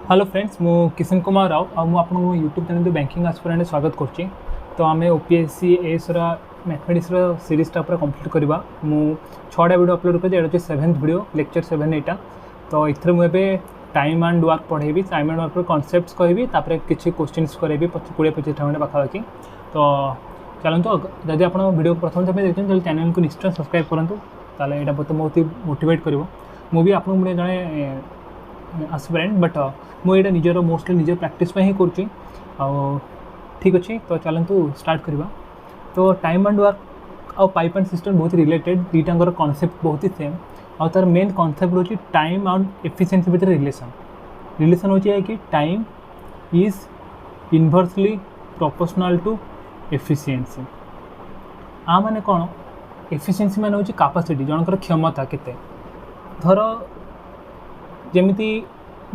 Hello friends, मु किशन कुमार राव आ आपको YouTube channel banking aspirant स्वागत करुँची। तो आम ओपीएससी एस मैथमेटिक्स सीरीजटा पूरा कंप्लीट करवा। मु 6टा वीडियो अपलोड कर 7th वीडियो लेक्चर 7 यहाँ। तो इधर मुझे टाइम एंड वर्क पढ़ेबी, टाइम एंड वर्क कॉन्सेप्ट्स कहबी, तापर किसी क्वेश्चंस करेबी 20-25 मिनट पाखापाखि। तो चलते जदि आप वीडियो प्रथम देखते हैं चैनल को निश्चय सब्सक्राइब करूँ, ताले यहाँ बहुत मोटिवेट कर मुझे आपको जड़े एस्पिरेंट बट मुझे निजर मोस्टली निजर प्रैक्टिस ही करुँची। ठीक अच्छे, तो चलतु स्टार्ट करवा। तो टाइम एंड वर्क और पाइप एंड सिस्टम बहुत रिलेटेड, दुईटांगर कॉन्सेप्ट बहुत ही सेम। और तार मेन कॉन्सेप्ट हूँ टाइम एंड एफिशिएंसी भितर रिलेशन हूँ कि time is inversely proportional to efficiency. आ माने कौन? एफिशिएंसी माने हूँ कैपेसिटी, जनकर क्षमता केते। धर जमीती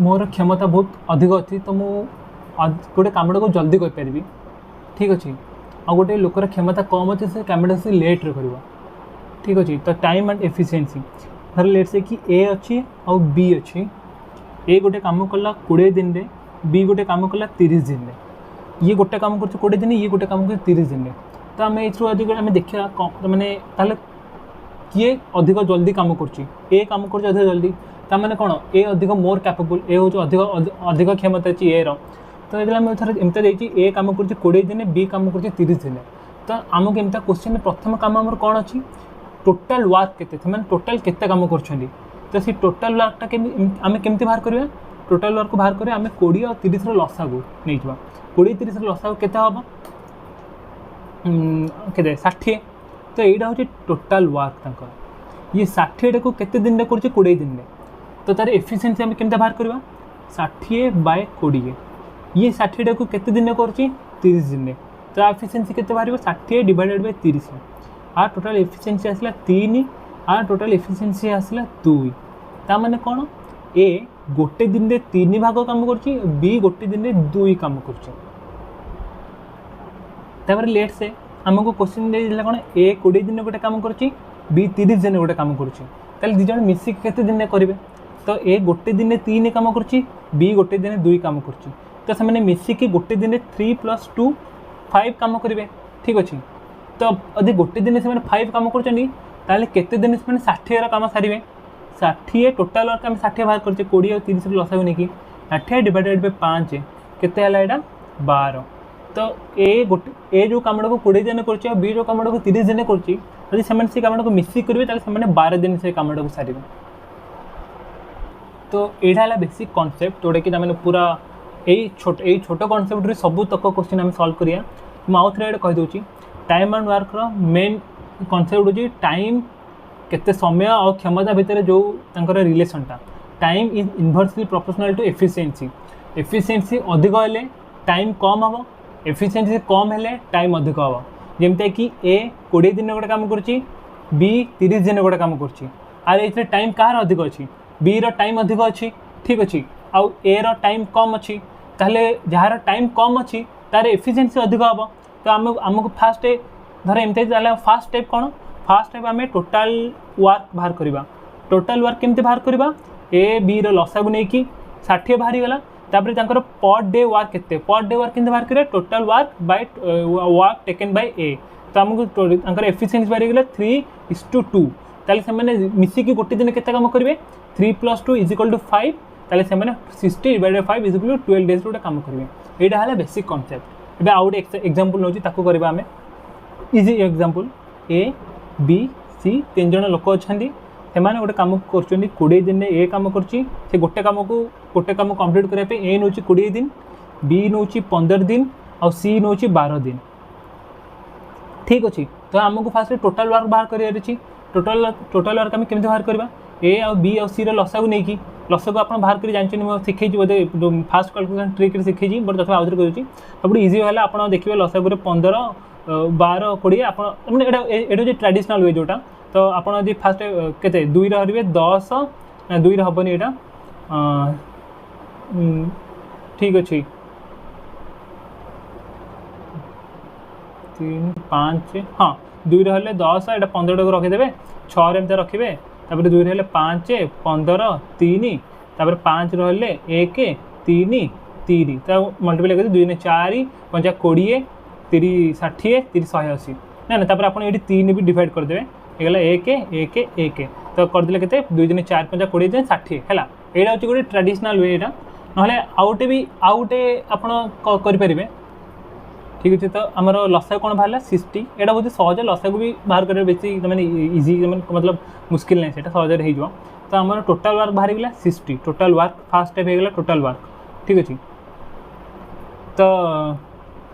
मोर क्षमता बहुत अधिक अच्छी, तो मुझे गोटे कमटा को जल्दी करी। ठीक अच्छे। आ गोटे लोकर क्षमता कम अच्छे, से कमटा से लेट्रे कर। ठीक अच्छे। तो टाइम एंड एफिशिएंसी धर लेट से कि ए अच्छी और बी अच्छी। ए गोटे कम कला 20 दिन में, बी गोटे कम कला 30 दिन में। ये गोटे कम कर 20 दिन, ये गोटे कम कर 30 दिन में। तो आम ये देखा मैंने किए अधिक जल्दी कम कर कम कर जल्दी, ताने कौन ए अधिक मोर कैपेबल, ए हूँ अधिक क्षमता अच्छी ए तो ये आम थर एमती देखिए ए कम कर 20 दिन, बी कम कर 30 दिन। तो आमको एमती क्वेश्चन प्रथम कम आम कौन अच्छी? टोटाल वर्क केते, टोटाल केते कम कर। तो सी टोटाल वर्कटा आम केमती बाहर करवा? टोटाल वर्क को बाहर करें आम 20 और 30 लसा को नहीं जावा। 20-30 लसा को हम के 60। तो यहाँ हूँ टोटाल वर्क। ये 60 को केते दिन में कर 20 दिन में। तो तार एफिशिएंसी आम केमती बाहर करवा? 60/20। ये 60 को केते दिन में कर 30 दिन में। तो एफिशिएंसी केते बाहर? 60/30। आ टोटाल एफिशिएंसी आसला 3, आ टोटाल एफिशिएंसी आसला 2। ता माने कौन? ए गोटे दिन में 3 भाग काम कर, बी गोटे दिन में 2 काम कर। लेट से आमको क्वेश्चन दे कौन? ए 20 दिन गोटे काम कर, बी 30 दिन गोटे काम कर। दिज मिसिक केते दिन में करेंगे? तो ए गोटे दिन 3 काम कर, बी गोटे दिन 2 काम कर। तो से मिसिकी गोटे दिन 3 + 2 5 काम करेंगे। ठीक अच्छे। तो यदि गोटे दिन से 5 काम करते दिन से 60 काम सारे। 60 टोटाल वर्क आम 60 बाहर कर 20 और 30 लसा नहीं कि 60/5 केते यहाँ 12। तो ए जो कमटा को 20 दिन कर, बी जो कमटा को 30 दिन कर, से कमटा को मिसिक करेंगे 12 दिन से कमटा को सारे। तो यहाँ है बेसिक कॉन्सेप्ट जोटा कि पूरा यही छोट कॉन्सेप्ट सब तक क्वेश्चन आम सॉल्व करिया। मुझे आउे कहीदे time and work main concept हूँ टाइम केते समय और क्षमता भितर जो रिलेशनटा। Time is inversely proportional to efficiency. Efficiency अधिक हेले टाइम कम हम, एफिशिएंसी कम हेले टाइम अधिक हम। जमती कि ए 20 दिन गोटे काम कर, बी 30 दिन गोटे काम कर। आर ये टाइम कहाँ अधिक अच्छी? बी रो टाइम अधिक अच्छी। ठीक अच्छे। आउ ए रो टाइम कम अच्छी, ताहले जार टाइम कम अच्छी तार एफिशिएंसी अधिक हम। तो आमको फास्ट धर एमती फास्ट स्टेप कौन? फास्ट स्टेप आम टोटाल वर्क बाहर करवा। टोटाल वर्क केमती बाहर करवा? ए बी रो लसा को लेकिन 60 बाहरी गला। तापर पर डे वर्क केते? पर डे वर्क केमती बाहर करें? Total work by work taken by A. तो आमको एफिशिएंसी बाहरी गला 3:2। ताले से मिसिकी गोटे दिन केते काम करेंगे? 3 + 2 = 5। ताले से 60/5 = 12 डेज गोटे काम करेंगे। यहाँ है बेसिक कॉन्सेप्ट। ଏବେ ଆଉ ଗୋଟେ एग्जांपल नौची ताकू करबा हमें easy example. A B C 3 जन लोक अच्छा से गोटे कम कर 20 दिन में ए कम कर गोटे कम कंप्लीट करने ए नौ 20 दिन, बी नौ 15 दिन और सी नौ 12 दिन। ठीक अच्छे। तो आमको फास्ट टोटाल वर्क बाहर कर टोटाल वर्क आम केमती बाहर करवा? ए और बी और सी लसा को लेकिन लसा को आप बाहर कर जानते मुझे शिखी बोधे फास्ट कैलकुलेशन ट्रिक शिखी बट तथा आउे कर सब इजी है। आप देखिए लसा को 15 12 20 आप ये ट्रेडिशनल वे जोटा। तो आपड़ी फास्ट के 2 रे 10 ना 2 हेनी यहाँ। ठीक अच्छे। 3 5 हाँ 2 रे 10 यहाँ 15 को रखीदे 6 एमती रखिए। तापर 2 रे 5 15 3 तापर 5 रहिले 1 3 3 तो मल्टीप्लाई कर 2 ने 4 5 20 3 60 3 180 ना ना आप ये 3 भी डिवाइड करदे ये 1 1 1 तो करदे के 2 दिन 4 5 20 दिन 60 है यहाँ हूँ गोटे ट्रेडिशनल वे यहाँ ना आउटे भी आउटे आपरे ठीक अच्छे तो आम लसा कौन बाहर 60 यहाँ बहुत सहज लसा को भी बाहर कर बेसी मैंने इजी मतलब मुस्किल नहीं से सहज हो तो आम टोटाल वर्क बाहर गला 60 टोटाल वर्क फास्ट स्टेप हो गला टोटाल वर्क ठीक अच्छे तो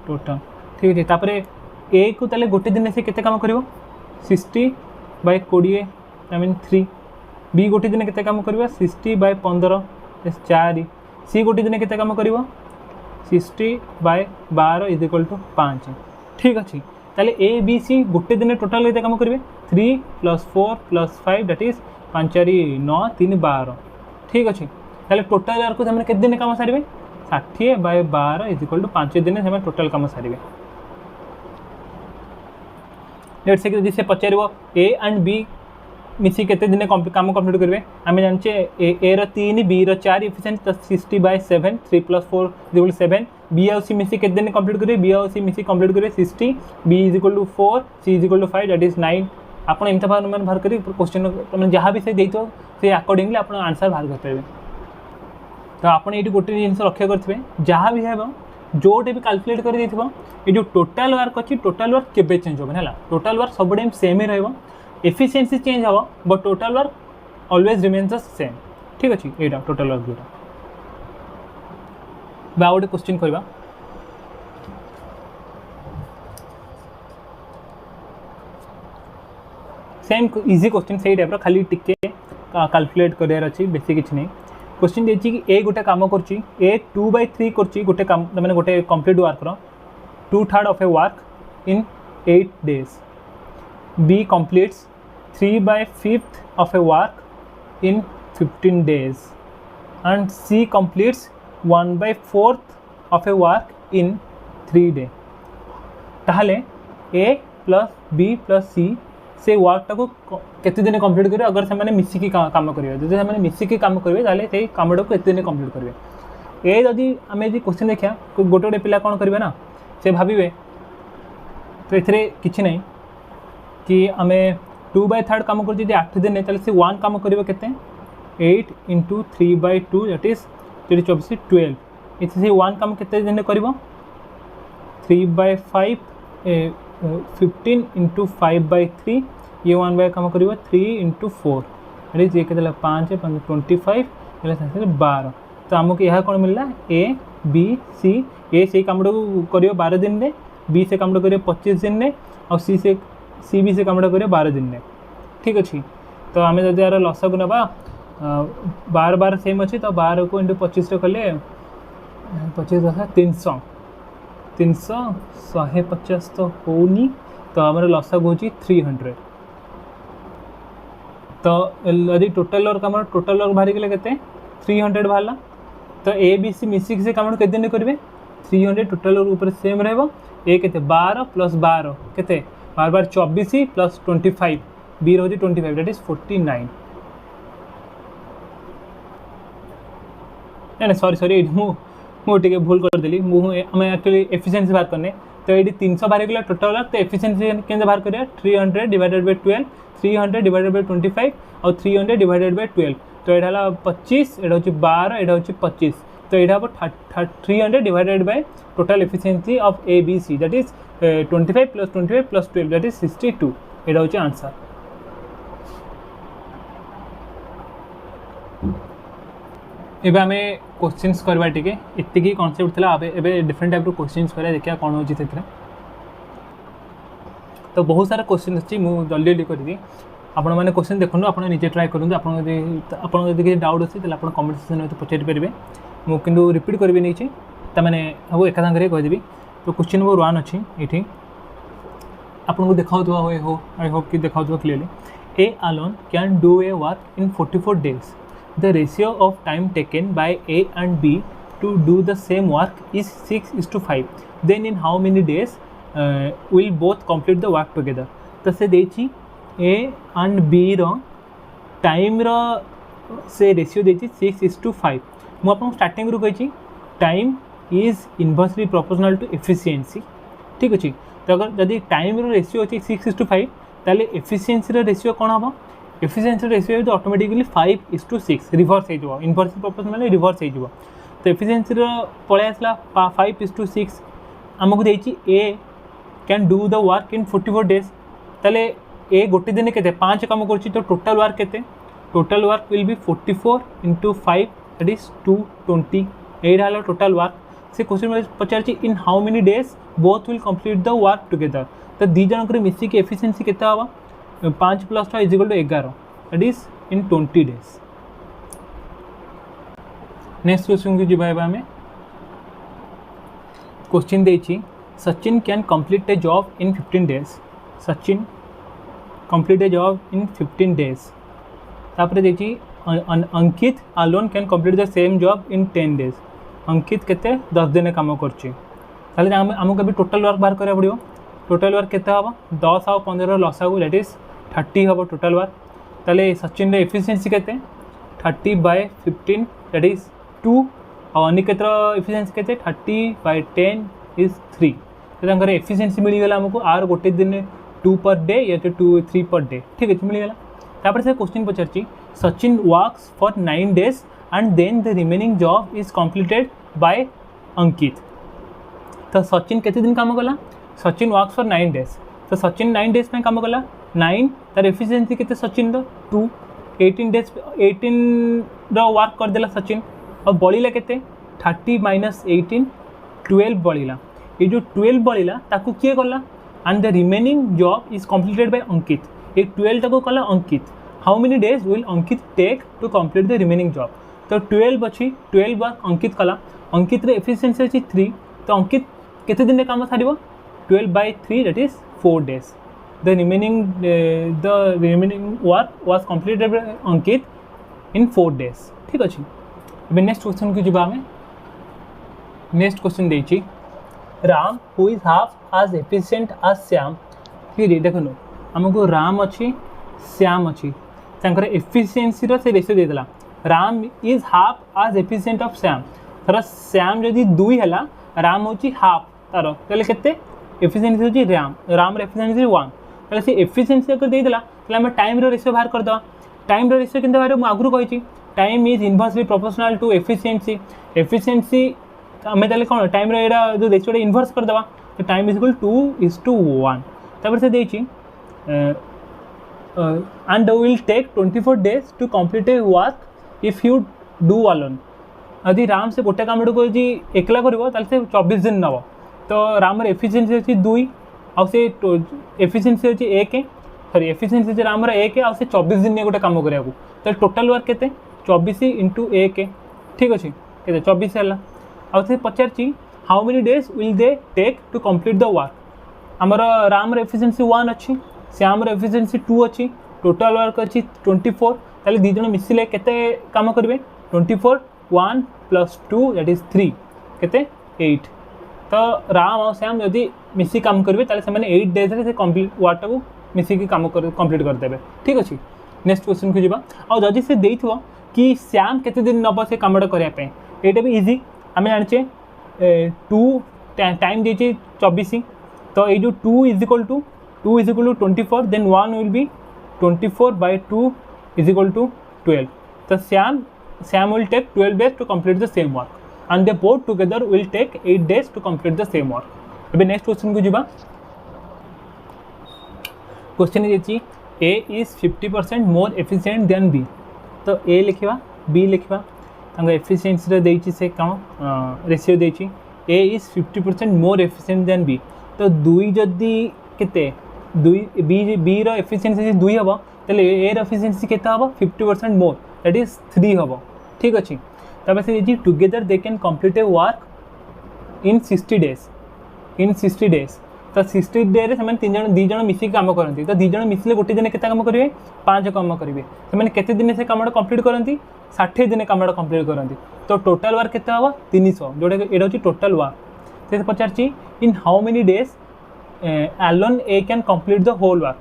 टोटाल ठीक अच्छे तापर ए को ताले गोटे दिन से केते काम करिवो 60 बाय 20 आई मीन 3 बी गोटे दिन केते काम करिवो 60 बाय 15 4 सी गोटे दिन केते काम करिवो 60 बाय 12 इज इक्वल टू 5 ठीक अच्छे ताले ए बी सी गोटे दिन टोटाल केते काम करिवे 3 + 4 + 5 दैट इज 5 4 9 3 12 ठीक अच्छे ताले टोटाल वर्क को हमने केते दिन काम सारिवे 60 बाय 12 इज इक्वल टू 5 दिन से टोटाल काम सारिवे लेट से कि से पचार ए एंड बी मिसी केते दिन काम कंप्लीट करेंगे आम जाने ए रो 3 बी रो 4 इफिशिएंट तो 60 बाय 7 3 + 4 इक्वल 7 बी आउ सी मिसी केते दिन कंप्लीट करेंगे बी आउ सी मिसी कंप्लीट करेंगे 60 B is equal to 4 C is equal to 5 that is 9 आपन एमता बाहर कर क्वेश्चन मैंने जहाँ भी से देतो से अकॉर्डिंगली आप आंसर बाहर कर पाए तो आपन ये गोटे जिन लक्ष्य करेंगे जहाँ भी है जोटे भी कैलकुलेट कर देथिबो ये जो टोटाल वर्क अच्छी टोटाल वर्क केबे चेंज होबे ना टोटाल वर्क सब टाइम सेम ही रहबो एफिशिएंसी चेंज हो but total work always remains the same ठीक अच्छे ये टोटाल वर्क जोटा बा गोटे क्वेश्चन करबा सेम इजी क्वेश्चन सही टाइप खाली टिके कैलकुलेट करार अच्छी बेसी किसी नहीं क्वेश्चन देखिए कि ए गोटे काम कर ए 2/3 कर गोटे काम मैंने गोटे complete work 2/3 of a work in 8 days B completes 3/5 of a work in 15 days and C completes 1/4 of a work in 3 days ताहले A plus B plus C से वर्कटा को केते दिन कंप्लीट करेंगे अगर से मैंने मिसिकी काम करेंगे जब से मिसिकी काम करेंगे ताले से कामटा को केते दिन कंप्लीट करेंगे ए जदि आम यदि क्वेश्चन देखा गोटे गोटे पिला कौन करेंगे ना से भावे तो ये किसी ना कि आम 2/3 काम कर 8 दिन ताले से 1 काम करेंगे केते 8 × 3/2 दैट इज 24 12 इसे से 1 काम केते दिन कर 3/5 15 × 5/3 ये 1 बाय काम करिवो 3 × 4 अरे जे के 5 25 12 तो आमको यह कौन मिलला ए बी सी ए से काम करियो 12 दिन में बी से काम करियो 25 दिन में और सी बी से काम करियो 12 दिन में ठीक अच्छे तो आम जब यार लसा को ना 12 सेम अच्छे तो 12 को × 25 कले 25 300 300 150 तो होनी तो आमर लसा हूँ 300 तो यदि टोटाल वर्क आम टोटाल वर्क बाहरी गले के 300 बाहर तो ए बी सी मिसिक से काम के दिन करेंगे 300 टोटाल वर्क ऊपर सेम रहा ए के 12 + 12 के 12 24 + 25 बी रही 25 दैट इज 49 नहीं सॉरी मुझे भूल करदेली मुझे एक्चुअली एफिशिएंसी बाहर करने तो ये 300 बाहर गला टोटाल वर्क तो एफिशिएंसी के बाहर करें 300 डिवाइडेड बाय 12 300 डिवाइडेड बाय 25 और 300 डिवाइडेड बाय 12 तो यहाँ 25 यहाँ हूँ 12 यहाँ हूँ 25 तो यहाँ हम 300 divided by total efficiency of A B C that is 25 + 25 + 12 that is 62 यहाँ हूँ आंसर एबे आम क्वेश्चंस करवा टिके इतनी कॉन्सेप्ट था एबे डिफरेंट टाइप क्वेश्चंस करा देखिए कौन हो तो बहुत सारा क्वेश्चन अच्छी मुझे जल्दी जल्दी करी आपण मैंने क्वेश्चन देखो आप निजे ट्राए करूँ आपड़ी डाउट अच्छी आप कमेंट सेक्शन में पचारि पारे मुझे रिपीट करी नहीं मैंने सब एका सागर कहीदेवी तो क्वेश्चन नंबर 1 अच्छी ये आपको देखा आई होप कि देखा clearly A alone can do a work in 44 days the ratio of time taken by A and B to do the same work is 6:5 then in how many days will both complete the work together तो से देछि A and B रो time रो से ratio देछि 6:5 मुझे starting रू कही time is inversely proportional to efficiency ठीक अच्छे। तो अगर जदि टाइम रेशियो अच्छे 6:5 ताले एफिशिएंसी रेशियो कौन हम एफिशिएंसी रेशियो तो ऑटोमेटिकली 5:6 रिवर्स हो इनवर्सली प्रोपोर्शनल रिवर्स हो। तो एफिशिएंसी पलि आसला 5:6 आमको देती A can do the work in 44 days ताले ए गोटे दिन के 5 कम कर तो टोटाल वर्क के total work will be 44 × 5 that is 220 एटा है टोटाल वर्क। से क्वेश्चन पचार in how many days both will complete the work together. तो दी जनक मिसिक एफिशिएंसी केते हवा 5 + 6 = 11 that is in 20 days. Next question को जीवा आम क्वेश्चन देछि Sachin can complete a job in 15 days. Sachin complete a job in 15 days. तापर देखिए Ankit alone can complete the same job in 10 days. Ankit केते 10 दिन काम करछे आमको अभी टोटाल वर्क बाहर करा पड़ो। टोटाल वर्क केते हबो 10 और 15 लसागु दैट इज 30 हबो टोटाल वर्क। ताले सचिन रे एफिशिएंसी केते 30/15 दैट इज 2 और अनिकेत एफिशिएंसी केते 30/10 इज 3। तो एफिशिएंसी मिलगला आमको आर गोटे दिन 2 पर डे या 3 पर डे ठीक है मिलगला। तापर से क्वेश्चन पचार Sachin works for 9 days and then the remaining job is completed by Ankit. तो सचिन केते दिन काम कला सचिन वर्क्स फॉर 9 डेज। तो सचिन 9 डेज में काम कला 9 तार एफिशिएंसी केते सचिन 2 18 डेज 18 वर्क करदेला सचिन और बलिला केते 30 - 18 12 बलिला। ये जो 12 बलिला ताकू किए कला and the remaining job is completed by Ankit. ये 12 टाको कला Ankit. How many days will Ankit take to complete the remaining job. तो 12 अच्छी 12 वर्क अंकित कला अंकित रे एफिशिएंसी अच्छी 3। तो अंकित केते दिन काम सारिबो 12/3 that is 4 days. The remaining work was completed by Ankit in 4 days ठीक अच्छे। अब नेक्स्ट क्वेश्चन को जीवा आमे। नेक्स्ट क्वेश्चन देछि Ram who is half as efficient as Shyam. ठीक है देखो आमको राम अच्छी श्याम अच्छी तांकर एफिशिएंसी रो से रेशियो देला Ram is half as efficient of Shyam. थर श्याम जदि 2 हैला राम होची हाफ तार तले केते एफिशिएंसी होची राम रे एफिशिएंसी 1 तले से एफिशिएंसी अगर देला तले हम टाइम रो रेशियो बाहर कर दवा। टाइम रो रेशियो केनते बाहर मु आगु कहिची time is inversely proportional to efficiency. Efficiency हमें ताले कोन टाइम रो एडा जो रेशियो इनवर्स कर दवा। तो टाइम इज इक्वल 2:1। तब से देखिए and will take 24 days to complete a work if you do alone. यदि राम से गोटे काम को एकला कर 24 दिन नब। तो राम एफिशिएंसी अच्छी 2 आउ से एफिशिएंसी अच्छी 1 सॉरी एफिशिएंसी अच्छी राम 1 आउ से 24 दिन गोटे काम करा। तो टोटाल वर्क के 24 × 1 ठीक अच्छे के 24 है। आउ से पचार how many days will they take to complete the work. आमर राम एफिशिएंसी 1 अच्छी श्याम एफिशिएंसी 2 अच्छी टोटाल वर्क अच्छी 24। ताले दी जन मिसिले केते काम करेंगे 24 1 + 2 दैट इज 3 केते 8। तो राम और श्याम यदि मिसी काम करेंगे ताले से 8 डेज से कंप्लीट वर्क को मिसिकी काम कंप्लीट करदेवे ठीक अच्छे। नेक्स्ट क्वेश्चन को जीवा और जदि से देइथो कि श्याम केते दिन नब से कामटा करने ये भी इजी आम जाने 2 टाइम दीजिए 24। तो ये जो 2 = 24 देन 1 विल बी 24/2 = 12। तो Shyam will take 12 days to complete the same work and they both together will take 8 days to complete the same work. अभी नेक्स्ट क्वेश्चन को जीवा। क्वेश्चन ये A is 50% more efficient than B. तो A लिखा B लिखा efficiency देछि से कौन रेशियो देछि A is 50% more efficient than B. तो 2 जदि केते 2 बी रो एफिशिएंसी 2 हबो तले ए रो एफिशिएंसी केते हबो 50% मोर दैट इज 3 हबो ठीक अछि। तब से जी together they can complete a work in 60 days. तो 60 डे रे से 2 जन मिसिक काम करती। तो 2 जन मिसिले गोटे दिन केते काम करेंगे 5 काम करेंगे से केते दिन से काम कंप्लीट करती 60 दिन काम कंप्लीट करती। तो टोटाल वर्क केते हबो 300 जोटा एटा होची टोटाल वर्क। से पचार in how many days alone A can complete the whole work.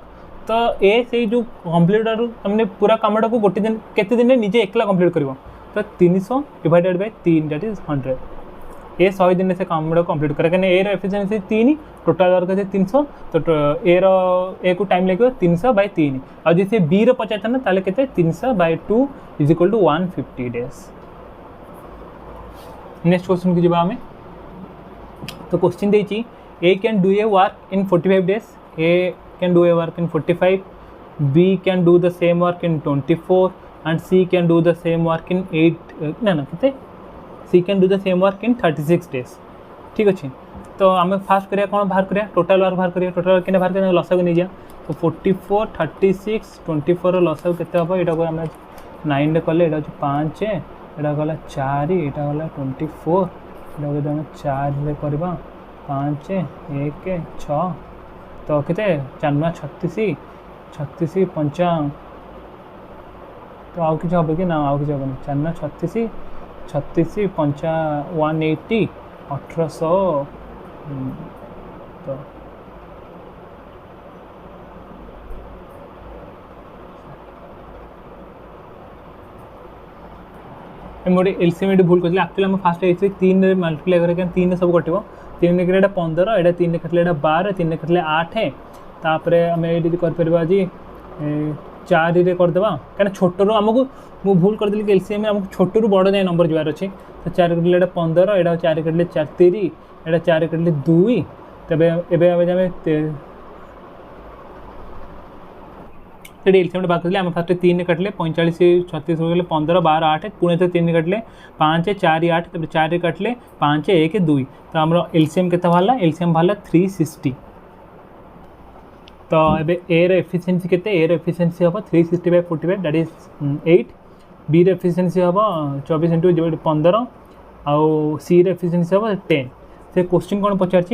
तो ए से जो कंप्लीट हमने पूरा कामटा को गोटे दिन केते दिन निजे एकला कंप्लीट करिवो तो 300 डिवाइडेड बाय 3 दैट इज 100 ए 100 दिन से काम कंप्लीट करे कहीं ए एफिशिएंसी 3 टोटल वर्क है 300 तो ए को टाइम लगे 300 बाय 3 और जैसे बी रो पचार था ना ताले केते 300 by 2 is equal to 150 days. Next question की जब आमे तो क्वेश्चन देछि A can do a work in 45 days A can do a work in 45 B can do the same work in 24 and C can do the same work in 8 ना कितने C can do the same work in 36 days। ठीक अच्छे तो आम fast करिया कौन बाहर करिया टोटल वर्क बाहर करिया टोटल वर्क के बाहर करिया लसागु नहीं जा तो 44 36 24 लसागु केते हम एटा को हम 9 रे कले एटा 5 एटा गला 4 एटा गला 24 एटा को हम 4 रे करबा 5 1 6 तो केते 4 36 36 55 तो आउ कि हम कि ना आउ कि हम 4 36 36 55 180 1800 तो मोटे एलसीएम भूल कर एक्चुअली आम फास्ट है 3 रे मल्टीप्लाई करके 3 रे सब कटिवो 3 रे कटले 15 एटा 3 रे कटले 12 3 रे कटले 8 तापर आम ये कर आज 4 रे करदे क्या छोटू आमको मु भूल करदेली कि एलसीएम आमको छोटू बड़ जाए नंबर जबार अच्छे तो 4 कटले 15 एटा 4 कटले 4 3 एटा 4 कटले 2 तबे एलसीएम बात करें फास्ट 3 कटले 45 36 हो गए 15 12 8 पुणे तो 3 कटले 5 4 8 तब 4 कटले 5 1 2 तो आम एलसीएम के बाहर एलसीएम बाहर 360 तो ये ए रो एफिशिएंसी केते ए रो एफिशिएंसी हम 360 बाय 45 दैट इज 8 बी रो एफिशिएंसी हम 24 × 15 आउ सी रो एफिशिएंसी हम 10 से क्वेश्चन कौन पचार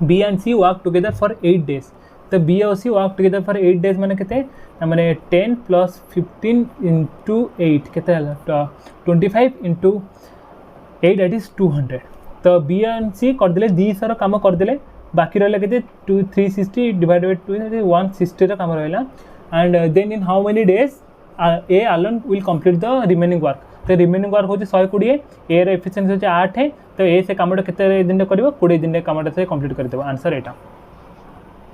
B and C work together for 8 days तो बी और C work together for 8 days माने केते माने 10 + 15 × 8 केते 25 × 8 दैट इज 200 तो बी एंड सी करदेले 200 काम करदेले बाकी रहा के 360 डिवाइडेड बाय 2 160 रो काम रहा and then in how many days A alone will complete the remaining work तो रिमेनिंग वर्क हो 120 ए रो एफिशिएंसी हो 8 तो ए से काम केते दिन करिवो 20 दिन काम से कंप्लीट कर देबो आंसर एटा।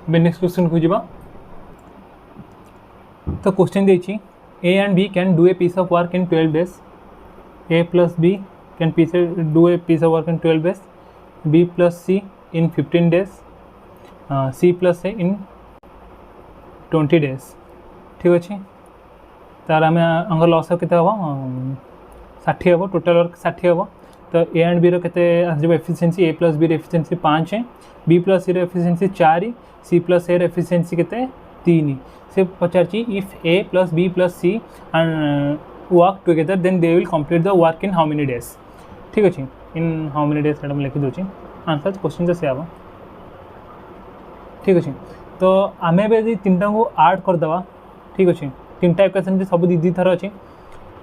नेक्स्ट क्वेश्चन को जीवा तो क्वेश्चन देछि A and B can do a piece of work in 12 days A plus B can do a piece of work in 12 days B plus C in 15 days C plus A in 20 days ठीक अच्छे तार आम अंग लस के हम 60 हम total work 60 हम तो ए एंड बी रो केते आसब एफिशिएंसी ए प्लस बी रो एफिशिएंसी 5 है बी प्लस सी रो एफिशिएंसी 4 सी प्लस ए रो एफिशिएंसी केते 3 से पचार if A plus B plus C and work together then they will complete the work in how many days ठीक अच्छे इन how many days मैं लिखी दूसरी आंसर क्वेश्चन से हम ठीक अच्छे तो आम ए 3टा को आड करदे ठीक अच्छे 3टा इक्वेशन सब दी थर अच्छे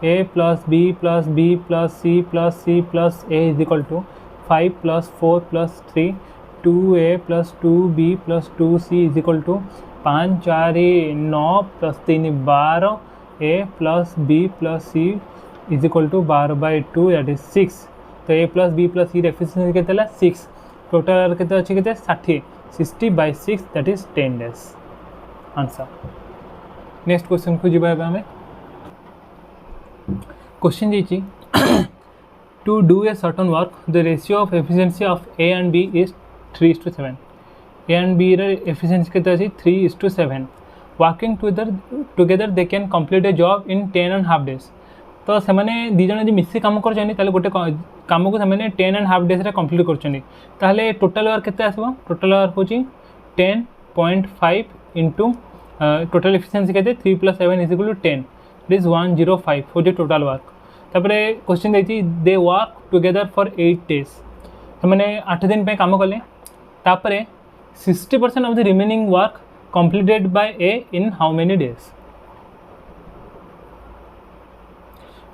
A plus B plus C plus C plus A is equal to 5 + 4 + 3 2a + 2b + 2c is equal to 5 4 9 + 3 12 a plus b plus c is equal to 12/2 that is 6 तो A plus B plus C efficiency केते 6 total केते अछि केते 60 60/6 that is 10 days answer. Next question को जीवा हमें question जी to do a certain work the ratio of efficiency of A and B is 3:7 A and B रे efficiency केते अछि 3:7 working together they can complete a job in 10.5 days तो से these जो मिसी कम कर गोटे कम को 10.5 डेज कंप्लीट कर टोटल वर्क केते आसबो टोटल वर्क हो 10.5 इंटू टोटल एफिशिएंसी केते 3 + 7 is equal to 10 it is 105 हो टोटल वर्क तापर क्वेश्चन देती they work together for 8 days से 8 दिन पे काम कले तापर 60% of the remaining work completed by A in how many days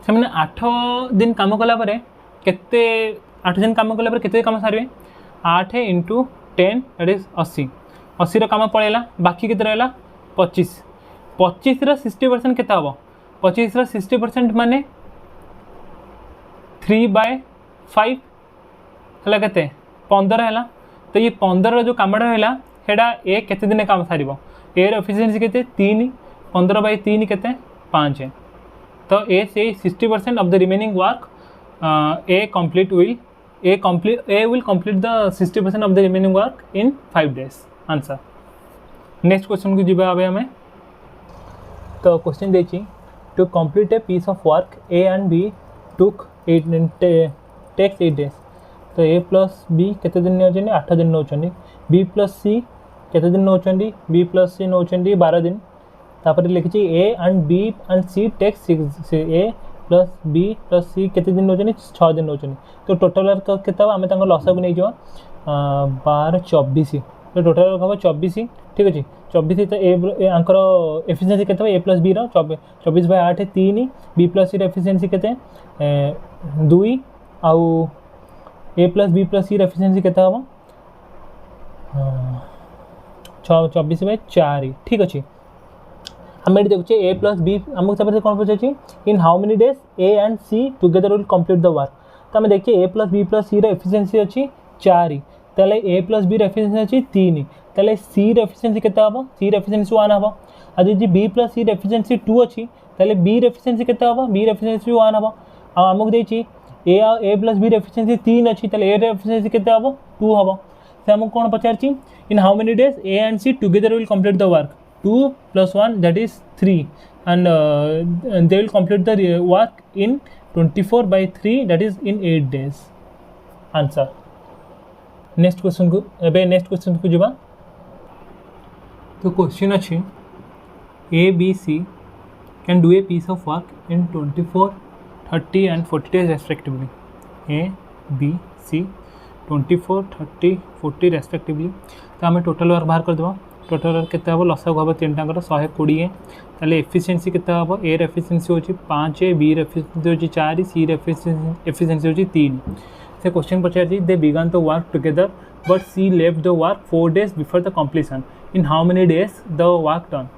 से 8 दिन काम कला केते 8 दिन काम कला केते काम सारे 8 × 10 दैट इज 80 80 रो काम पड़ेगा बाकी केते रहला 25 25 रो 60% केते हम 25 रो 60% माने 3/5 है के 15 है। तो ये 15 जो कमटा रहा है ए केते दिन काम सार ए एफिशिएंसी के 3 15/3 के 5 है। तो ए से 60% of the remaining work A will complete the 60% of the remaining work in 5 days। Answer next question को जीवा आबे हमें। तो क्वेश्चन देखिए to complete a piece of work A and B took takes 8 days। तो A plus B केते दिन नौचंदी 8 दिन नौचंदी। बी प्लस सी केते दिन नौचंदी बी प्लस सी नौचंदी 12 दिन। तापर लिखी A and B and C takes 6 A plus B plus C केते दिन नौचंदी 6 दिन नौचंदी। तो टोटल वर्क केते आम तक लसक नहीं जा 12 24। तो टोटल वर्क हम 24 ठीक अच्छे 24। तो एंकर एफिशिएंसी केते ए प्लस बी रो 24/8 3 बी प्लस सी एफिशिएंसी केते 2 आउ ए plus B plus C efficiency केते हम 24/4 ठीक अच्छे। हम ये देखुचे ए प्लस बी आमको सब कौन पचार in how many days A and C together will complete the work. तो आम देखिए A plus B plus C efficiency अच्छी 4 ताले ए प्लस बी एफिशिएंसी अच्छी 3 ताले सी एफिशिएंसी केते हम सी एफिशिएंसी 1 हम। आज G B plus C efficiency 2 अच्छी ताले बी एफिशिएंसी केते हम बी एफिशिएंसी 1 हम। आमको देखिए ए प्लस बी एफिशिएंसी 3 अच्छी ताले ए एफिशिएंसी केते हम 2 हम। से आमको कौन पचार in how many days A and C together will complete the work 2 + 1 that is 3 and they will complete the work in 24/3 that is in 8 days। Answer next question को एबे नेक्स्ट क्वेश्चन को जीवा। तो क्वेश्चन अच्छी A B C can do a piece of work in 24 30 and 40 days respectively। A B C 24 30 40 respectively. तो आम total work बाहर करदेवा। Total work केते हम लसक हम 3 टाँगर 120। ताले एफिशिएंसी केते हम ए एफिशिएंसी होची 5 बी एफिशिएंसी होची 4 सी एफिशिएंसी होची 3। से क्वेश्चन पचार they began the work together but C left the work 4 days before the completion in how many days the work done.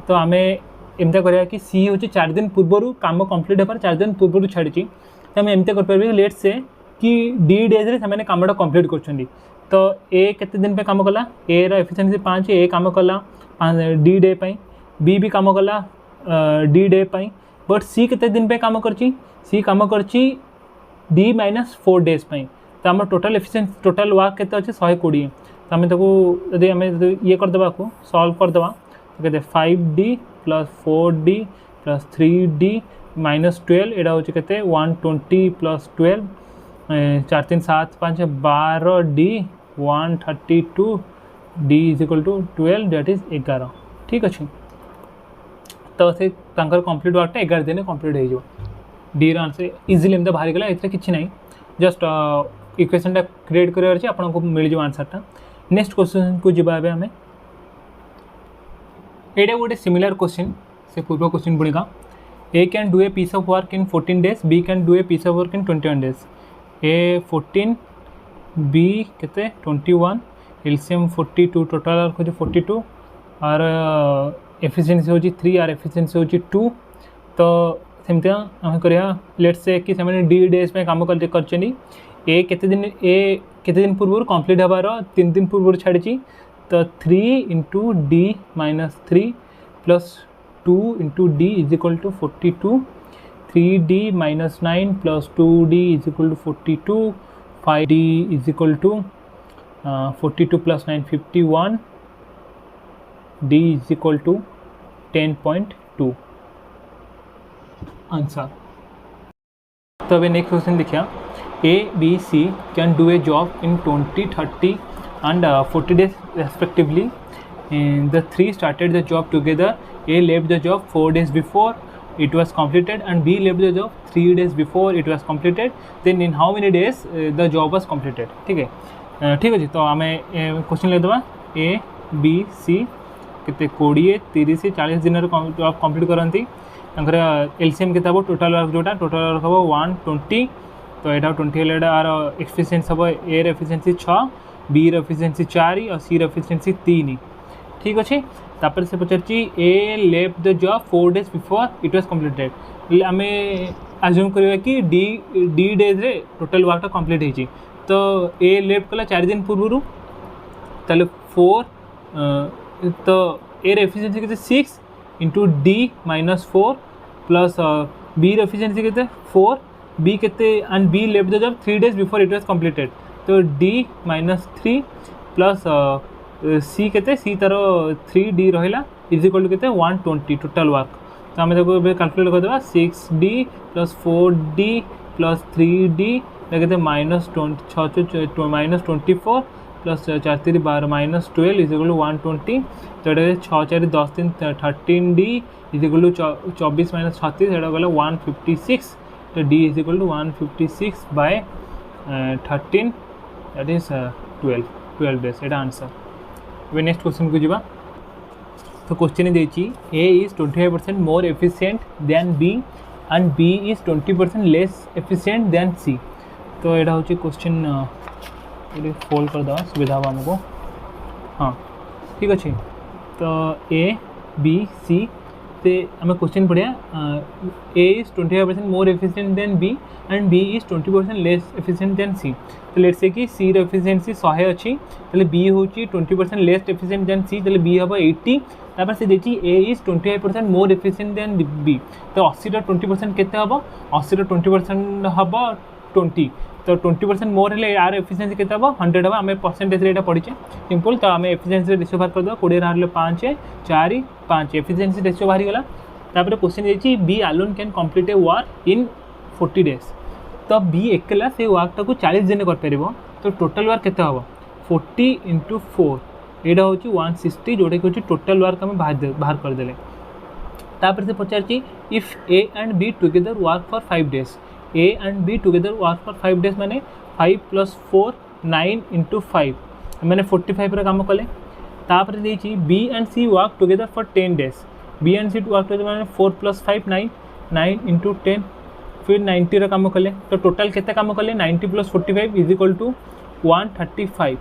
तो आम एमती करा कि सी हूँ 4 दिन पूर्व काम कंप्लीट होकर 4 दिन पूर्व छाड़ी। तो आम एमती कर लेट से कि डी डेज रे से कामटा कंप्लीट कर। तो ए केते दिन पे काम कला ए रो एफिशिएंसी 5 ए काम कला 5 डी डे पाई बी भी काम कला डी डे पाई बट सी केते दिन पे काम करची सी काम करची डी -4 days पाई। तो आम टोटल एफिशिएंसी टोटल वर्क केते अच्छे 120। तो आम यदि आम ये करदेवा को सॉल्व करदेवा तो कहते 5D + 4D + 3D -12 एटा हूँ के 120 + 12 4 3 7 5 12 D 132 D = 12 दैट इज 11 ठीक अच्छे। तो से कंप्लीट वर्कटा 11 दिन कंप्लीट हो डी आंसर इजिली एमती बाहरी गला। ये किसी ना जस्ट इक्वेशनटा क्रिएट कर आपको मिल जाए आंसरटा। नेक्स्ट क्वेश्चन को जीवा आम ये गोटे सिमिलर क्वेश्चन से पूर्व क्वेश्चन पुणी का A can do a piece of work in 14 days B can do a piece of work in 21 days। A 14 B केते 21 एलसीएम 42 टोटल वर्क हो 42 और एफिशिएंसी हो 3 और एफिशिएंसी हो 2। तो सेमती आम करिया लेट्स से कि से डी डेज पे काम कर ए केते दिन पूर्व कंप्लीट हबार 3 दिन पूर्व छाड़ी। तो 3 × D - 3 + 2 × D = 42 3D - 9 + 2D = 42 5D = 42 + 9 51 D = 10.2 answer. तो अभी नेक्स्ट क्वेश्चन देखिए A B C can do a job in 20 30 and 40 days respectively। The three started the job together। A left the job 4 days before it was completed and B left the job 3 days before it was completed। Then in how many days the job was completed ठीक है ठीक अच्छे। तो आम question लिखा ए B सी के 20 30 40 दिन job complete करती एलसीएम के टोटल वर्क जोटा टोटल वर्क हम 120। तो यहाँ 20 आर एफिशिएंसी हम ए एफिशिएंसी 6 बी एफिशिएंसी 4 और सी एफिशिएंसी 3 ठीक अच्छे। तापर से पचार A left the job 4 days before it was completed. आम आज्यूम करिया कि डी डेज रे टोटल वर्कटा कंप्लीट होइछि तो ए लेफ्ट कला 4 दिन पूर्व ताले 4 तो ए रे एफिशिएंसी केते 6 इंटू डी -4 प्लस बी रे एफिशिएंसी केते 4 बी केते and be left the job 3 days before it was completed तो डी -3 प्लस सी केते सी तार 3D रहिला इज इक्वल टू केते 120 टोटल वर्क तो आम calculate करदेवा 6D plus 4D plus 3D कहते -24 प्लस 4 3 12 -12 इज इक्वल टू 120 तो ये 6 4 10 3 13D इज इक्वल टू 24 - 36 ये गला 156 तो D is equal to 156 by 13 that is 12 days ये आंसर। अब नेक्स्ट क्वेश्चन को जीवा तो क्वेश्चन देछि A is 25% more efficient than B and B is 20% less efficient than C तो यहाँ हूँ क्वेश्चन ये फोल्ड कर दवा सुविधा हम हमको हाँ ठीक अच्छे तो A B C ते आम क्वेश्चन पढ़िया A is 25% more efficient than B and B is 20% less efficient than C तो लेट्स से कि C रो एफिशिएंसी 100 अच्छी तो B हूँ 20% लेस एफिशिएंट देन C तो B हम 80 तापर से देखिए A is 25% more efficient then B तो 80 रो 20% केते हम 80 रो 20% हम 20 तो 20% मोर हेले यार एफिशिएंसी केते हम 100 हम आम परसेंटेज रे पढ़ीचे सिंपल तो आम एफिशिएंसी रेशियो बाहर कर दो 20 रे 5 4 5 एफिशिएंसी रेशियो बाहर गला तापर क्वेश्चन देखिए B alone can complete a work in 40 days तो B एकला से वर्कटा को 40 दिन कर पारिबो तो टोटल वर्क केते हम 40 × 4 एटा हूँ 160 जोटा कि टोटल वर्क आम बाहर करदे तापर से पचार if A and B together work for 5 days A and B together work for 5 days माने 5 + 4 9 × 5 मैंने 45 रे काम कले तापर देछि B and C work together for 10 days B and C work together माने 4 + 5 9 9 × 10 फिर 90 रे काम कले तो टोटल केते काम कले 90 + 45 is equal to 135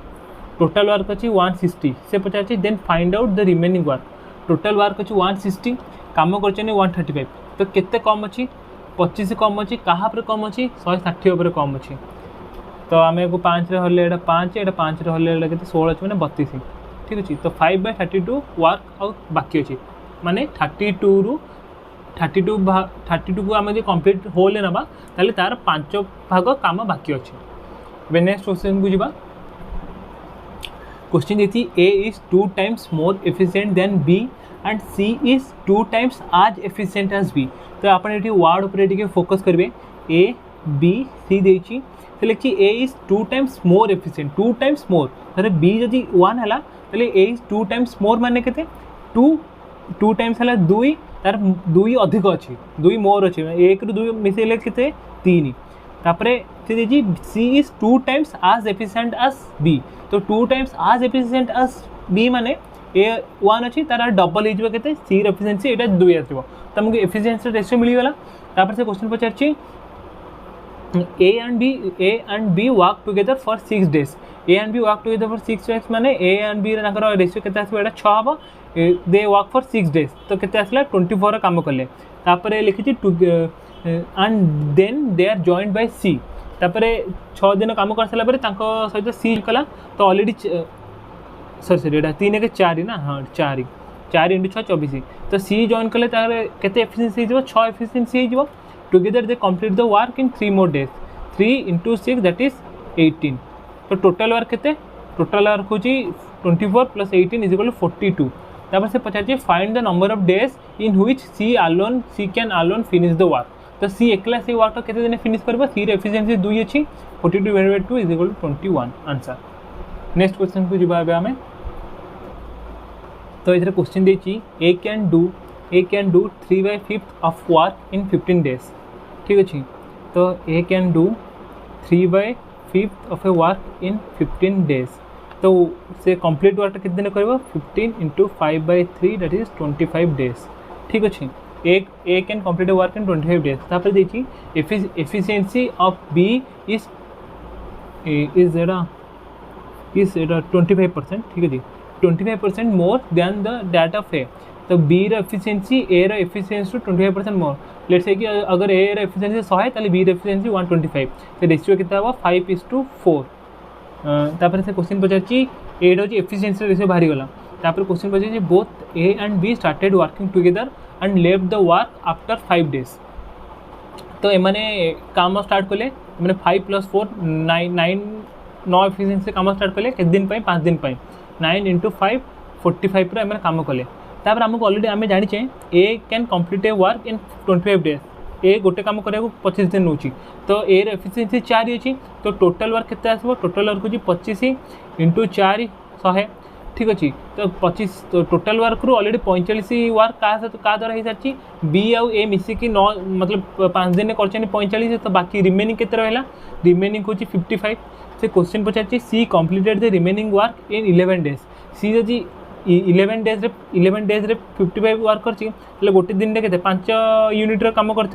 total work अच्छी 160 से पचार then find out the remaining work total work अच्छी 160 काम कर 135 तो केते कम अच्छी 25 कम अच्छी कहाँ पर कम अच्छी 160 उपर कम अच्छी तो आम को 5 रे हल्ले एटा 5 एटा 5 रे हल्ले एटा केते 16 अच्छी मैंने 32 ठीक अच्छे तो 5/32 वर्क आउ बाकी अच्छी माने 32 रू 32 को आम कंप्लीट होल ना ताले तार 5 भाग काम बाकी अच्छे। नेक्स्ट क्वेश्चन को जीवा क्वेश्चन देती A is 2 times more efficient than B and C is 2 times as efficient as B तो आप वार्ड उपर फोकस करेंगे A B C देछि तो लिखी A is 2 times more efficient 2 times more अरे B जदि 1 है ताले A is 2 times more माने केते 2 times है 2 तार 2 अधिक अच्छी 2 मोर अच्छी 1 रू 2 मिसेले केते 3 तापरे से देखिए C is 2 times as efficient as B तो 2 times as efficient as B माने A 1 अच्छी तार डबल हो केते C र एफिशिएंसी एटा 2 आसीबो त हमके एफिशिएंसी रेशियो मिली गला तापर से question पचारछि A and B work together for 6 days A and B work together for 6 days माने A and B रा रेशियो केते आसीबो एटा 6 हबो दे वर्क फॉर 6 days तो केते आसला 24 काम कले तापर लिखिछि and then they are joined by C तापर 6 दिन काम कर सारा पर सहित C कला तो ऑलरेडी सॉरी एटा 3 के 4 ना हाँ 4 × 6 24 तो C जॉइन कले तार केते एफिशिएंसी हो 6 एफिशिएंसी हो together they complete the work in 3 more days 3 × 6 that is 18 तो टोटल वर्क केते टोटल वर्क हो 24 + 18 इज इक्वल टू 42 तापर से पचार find the number of days in which C can alone finish the work तो C एकला से work केते दिन फिनिश करबो C रे एफिशिएंसी 2 अछि 42/2 is equal to 21 answer. Next question को जिबा आबे हमें तो इधर क्वेश्चन देछि A can do 3/5 of work in 15 days ठीक अछि तो A can do 3/5 of a work in 15 days तो से कंप्लीट वर्क कितने दिन करबो 15 × 5/3 दैट इज 25 days ठीक अछि A can complete a work in 25 days तापर देखि efficiency of B is 25% ठीक है जी 25% more than the that of A तो B efficiency A efficiency to 25% more let's say कि अगर ए एफिशिएंसी 100 है ताले बी एफिशिएंसी 125 तो रेशियो कितना होगा 5:4 तापर से क्वेश्चन पचार ए हूँ एफिशिएंसी रेशियो बाहरी गला तापर question Pachar both A and be started working together and left the work after 5 days तो एमाने काम स्टार्ट कले मैंने 5 + 4 9 एफिशिएंसी काम स्टार्ट कले के दिन 5 दिन 9 × 5 45 रो एमाने काम कले तापर हमको ऑलरेडी आम जाचे A can complete a work in 25 days ए गोटे काम करा 25 दिन नौ तो ए एफिशिएंसी 4 अच्छी तो टोटल वर्क केते आसबो टोटल वर्क होची 25 × 4 100 ठीक अच्छे तो 25 तो टोटल वर्क रू ऑलरेडी 45 वर्क का द्वारा हो सारी बी आउ ए मिसिकी 9 मतलब 5 दिन कर 45 तो बाकी रिमेनिंग केते रहा रिमेनिंग हूँ 55 से क्वेश्चन पचार C completed the remaining work in 11 days C जदि 11 days रे 55 वर्क कर गोटे दिन में के 5 यूनिट काम कर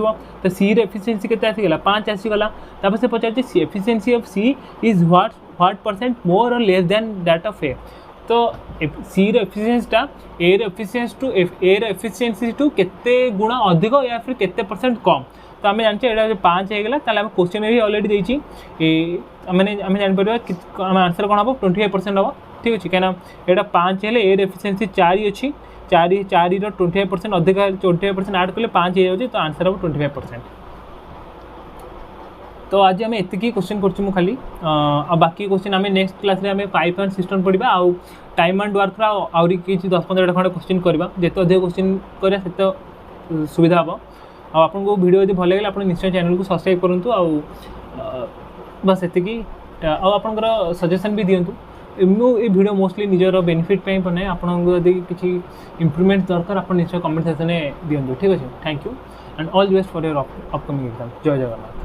तो सी एफिशिएंसी केते आसीगला 5 आसीगला तापर से पचार C efficiency of C is what percent more or less than that of A तो सी एफिशिएंसीटा ए एफिशिएंसी टू केते गुणा अधिक या फिर केते परसेंट कम तो आम जानते हैं 5 होगा ताले क्वेश्चन भी ऑलरेडी देती आम जानपर आम आंसर कौन हम 25% हम ठीक अच्छे कहीं यहाँ 5 है ए एफिशिएंसी 4 अच्छी 4 25% अधिक 25% आड कले 5 हो जाए तो आंसर हम 25%। तो आज आम एतिकी क्वेश्चन कर खाली बाकी क्वेश्चन आम नेक्स्ट क्लास में पाइप एंड सिस्टम पढ़ा आउ टाइम एंड वर्क आहरी किसी 10-15 खंड क्वेश्चन करवा जिते अधिक क्वेश्चन करा से सुविधा हम आपको वीडियो यदि भल लगे आप निश्चय चैनल को सब्सक्राइब करूँ आ बस एतिकी आपर सजेसन भी दिंतु मु ये वीडियो मोस्टली निजर बेनिफिट बनाए आपको यदि किसी इम्प्रूवमेंट दरकार आप निश्चय कमेंट सेक्शन में दिंतु ठीक अच्छे thank you and all the best for your upcoming exam जय जगन्नाथ।